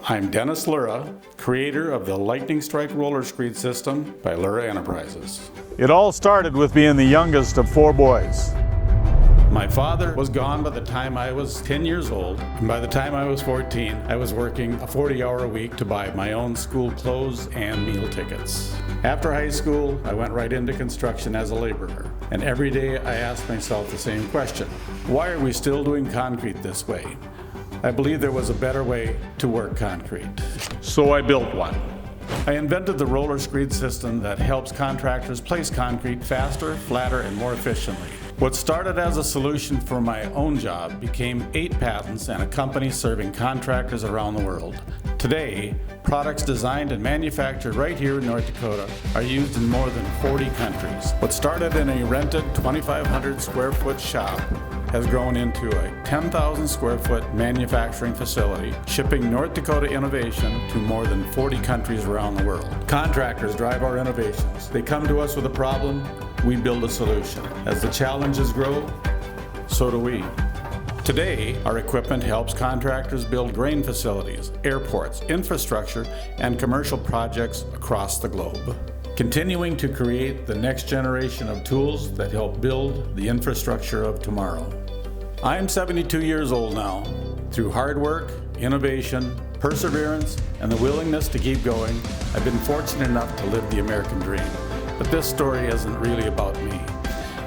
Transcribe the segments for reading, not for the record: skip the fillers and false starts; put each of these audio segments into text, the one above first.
I'm Dennis Lura, creator of the Lightning Strike roller screed system by Lura Enterprises. It all started with being the youngest of 4 boys. My father was gone by the time I was 10 years old, and by the time I was 14, I was working a 40-hour week to buy my own school clothes and meal tickets. After high school, I went right into construction as a laborer, and every day I asked myself the same question: why are we still doing concrete this way? I believe there was a better way to work concrete. So I built one. I invented the roller screed system that helps contractors place concrete faster, flatter, and more efficiently. What started as a solution for my own job became 8 patents and a company serving contractors around the world. Today, products designed and manufactured right here in North Dakota are used in more than 40 countries. What started in a rented 2,500 square foot shop has grown into a 10,000 square foot manufacturing facility, shipping North Dakota innovation to more than 40 countries around the world. Contractors drive our innovations. They come to us with a problem, we build a solution. As the challenges grow, so do we. Today, our equipment helps contractors build grain facilities, airports, infrastructure, and commercial projects across the globe, continuing to create the next generation of tools that help build the infrastructure of tomorrow. I'm 72 years old now. Through hard work, innovation, perseverance, and the willingness to keep going, I've been fortunate enough to live the American dream. But this story isn't really about me.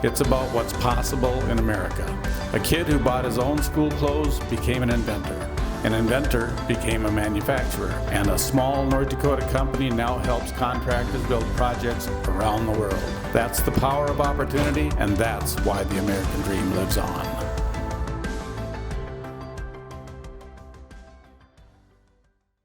It's about what's possible in America. A kid who bought his own school clothes became an inventor. An inventor became a manufacturer. And a small North Dakota company now helps contractors build projects around the world. That's the power of opportunity, and that's why the American dream lives on.